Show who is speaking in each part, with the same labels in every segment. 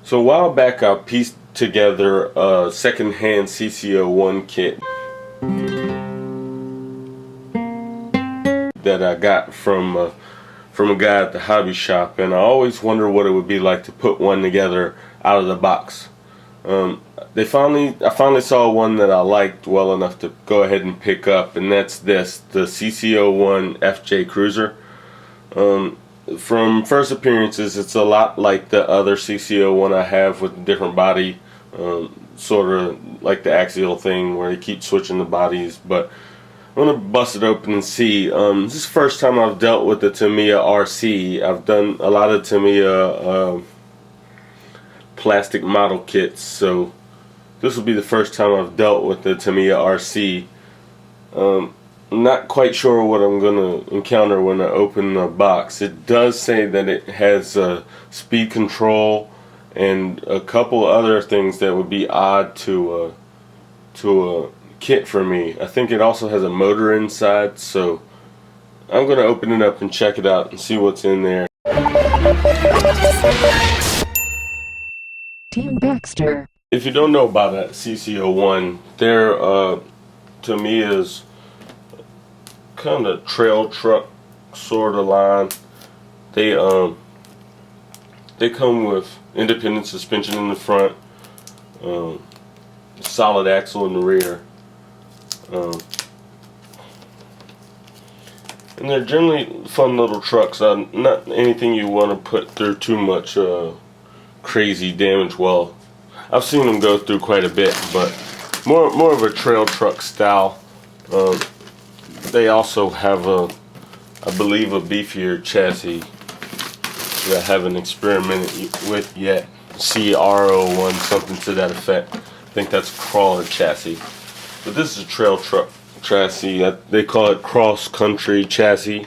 Speaker 1: So a while back I pieced together a second-hand CC-01 kit that I got from a guy at the hobby shop, and I always wonder what it would be like to put one together out of the box. I finally saw one that I liked well enough to go ahead and pick up, and that's the CC-01 FJ Cruiser. From first appearances, it's a lot like the other CC-01 I have with a different body, sort of like the axial thing where you keep switching the bodies. But I'm going to bust it open and see. This is the first time I've dealt with the Tamiya RC. I've done a lot of Tamiya plastic model kits, so this will be the first time I've dealt with the Tamiya RC. I'm not quite sure what I'm going to encounter when I open the box. It does say that it has speed control and a couple other things that would be odd to a kit for me. I think it also has a motor inside, so I'm going to open it up and check it out and see what's in there.
Speaker 2: Team Baxter.
Speaker 1: If you don't know about that CC-01, they're Tamiya's kind of trail truck sort of line. They come with independent suspension in the front, solid axle in the rear, and they're generally fun little trucks. Not anything you want to put through too much crazy damage. Well, I've seen them go through quite a bit, but more of a trail truck style. They also have I believe a beefier chassis that I haven't experimented with yet. CR01, something to that effect. I think that's crawler chassis. But this is a trail truck chassis. They call it cross country chassis.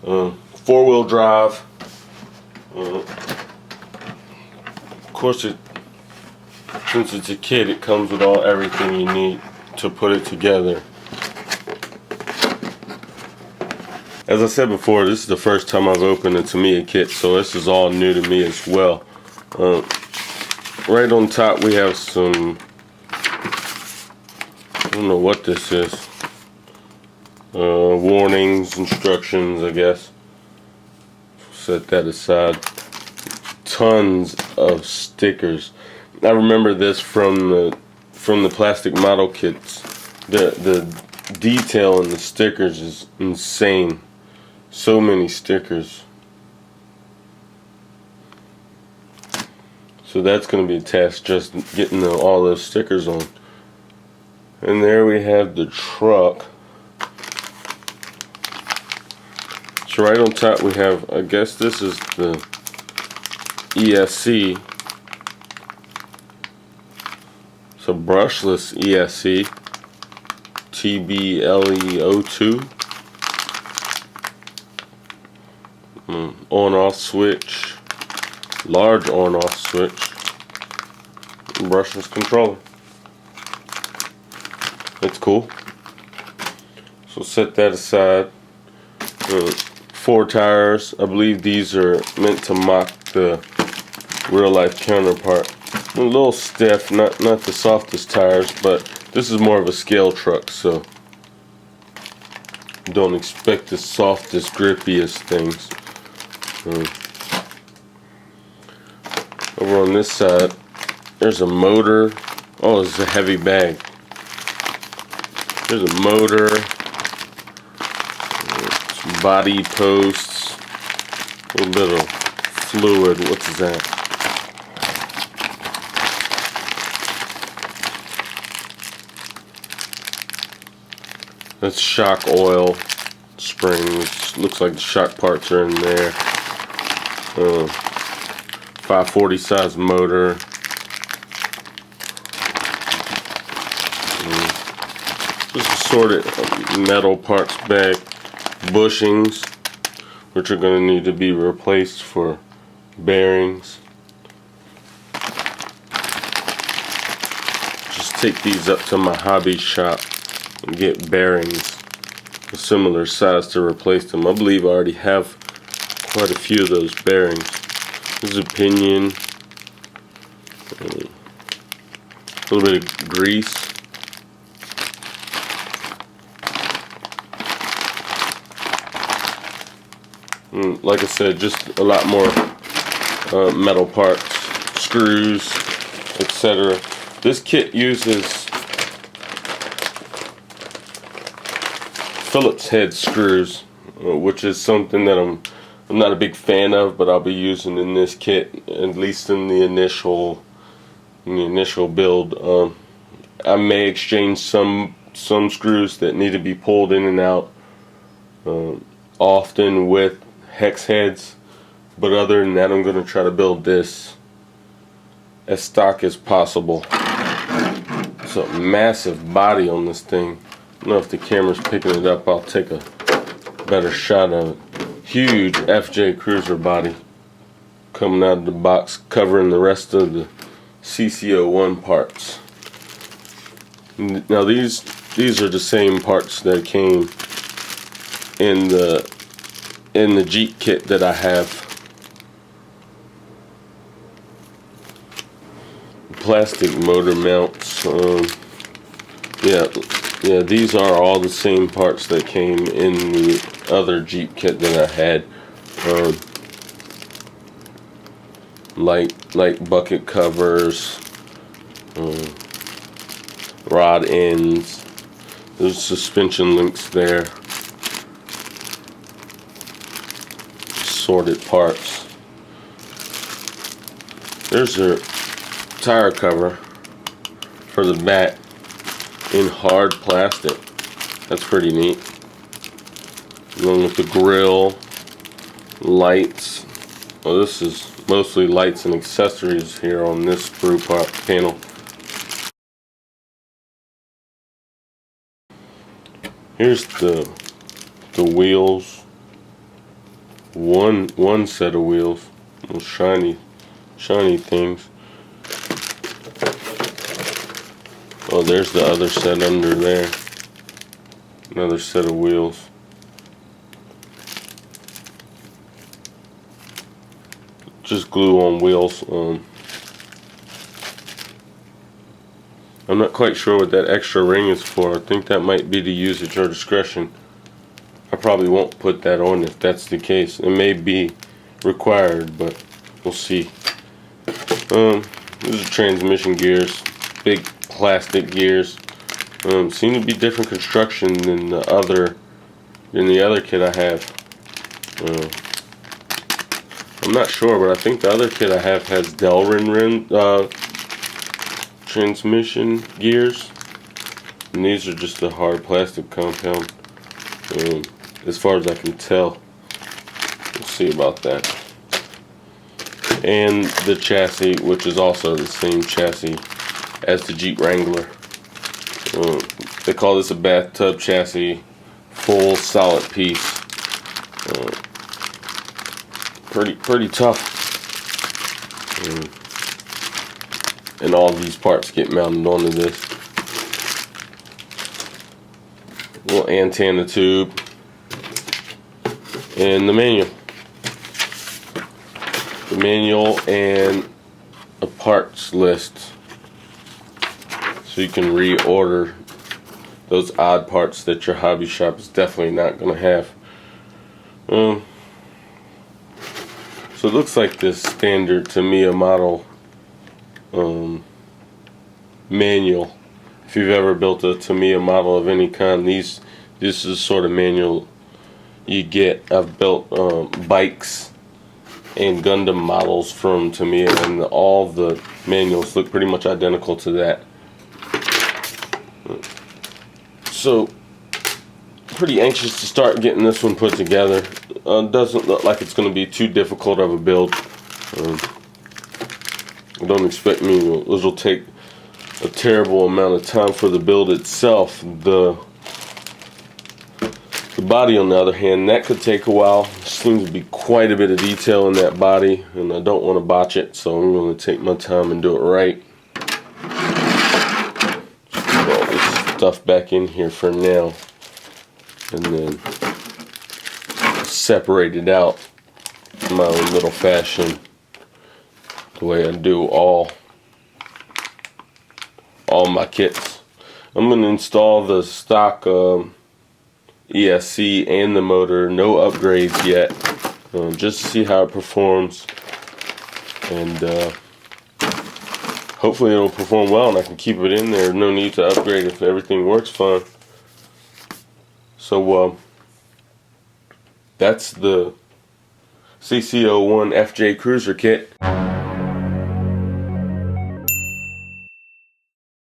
Speaker 1: 4-wheel drive. Of course, since it's a kit, it comes with everything you need to put it together. As I said before, this is the first time I've opened a Tamiya kit, so this is all new to me as well. Right on top we have some, I don't know what this is, warnings, instructions, I guess. Set that aside. Tons of stickers. I remember this from the plastic model kits. The detail in the stickers is insane. So many stickers. So that's going to be a task, just getting all those stickers on. And there we have the truck. So right on top we have, I guess this is the ESC. It's a brushless ESC. TBLE02. On-off switch, large on-off switch, brushless controller. That's cool. So set that aside. 4 tires. I believe these are meant to mock the real-life counterpart. A little stiff, not the softest tires, but this is more of a scale truck, so don't expect the softest, grippiest things. Over on this side, there's a motor. Oh, this is a heavy bag. There's a motor, some body posts, a little bit of fluid. What's that? That's shock oil springs. Looks like the shock parts are in there. 540 size motor. Just assorted metal parts back. Bushings, which are going to need to be replaced for bearings. Just take these up to my hobby shop and get bearings a similar size to replace them. I believe I already have quite a few of those bearings. There's a pinion, A little bit of grease. And like I said, just a lot more metal parts, screws, etc. This kit uses Phillips head screws, which is something that I'm not a big fan of, but I'll be using in this kit, at least in the initial build. I may exchange some screws that need to be pulled in and out often with hex heads, but other than that, I'm going to try to build this as stock as possible. It's a massive body on this thing. I don't know if the camera's picking it up. I'll take a better shot of it. Huge FJ Cruiser body coming out of the box, covering the rest of the CC-01 parts. Now these are the same parts that came in the Jeep kit that I have. Plastic motor mounts. Yeah, these are all the same parts that came in the other Jeep kit that I had. Like bucket covers, rod ends. There's suspension links there. Sorted parts. There's a tire cover for the back in hard plastic. That's pretty neat. Along with the grill, lights. Well, this is mostly lights and accessories here on this sprue part panel. Here's the wheels. One set of wheels. Little shiny things. Oh, there's the other set under there. Another set of wheels. Just glue on wheels. I'm not quite sure what that extra ring is for. I think that might be to use at your discretion. I probably won't put that on if that's the case. It may be required, but we'll see. These are transmission gears. Big plastic gears. Seem to be different construction than the other kit I have. I'm not sure, but I think the other kit I have has Delrin transmission gears, and these are just a hard plastic compound. As far as I can tell, we'll see about that. And the chassis, which is also the same chassis as the Jeep Wrangler. They call this a bathtub chassis, full solid piece. Pretty tough. And all these parts get mounted onto this. Little antenna tube and the manual. The manual and a parts list, so you can reorder those odd parts that your hobby shop is definitely not going to have. So it looks like this standard Tamiya model manual. If you've ever built a Tamiya model of any kind, this is the sort of manual you get. I've built bikes and Gundam models from Tamiya, and all the manuals look pretty much identical to that. So, pretty anxious to start getting this one put together. Doesn't look like it's going to be too difficult of a build. I don't expect this will take a terrible amount of time for the build itself. The body, on the other hand, that could take a while. Seems to be quite a bit of detail in that body, and I don't want to botch it, so I'm going to take my time and do it right. Just put all this stuff back in here for now, and then separate it out in my own little fashion, the way I do all all my kits. I'm going to install the stock ESC and the motor, no upgrades yet, just to see how it performs, and hopefully it'll perform well and I can keep it in there. No need to upgrade if everything works fine. So that's the CC-01 FJ Cruiser kit.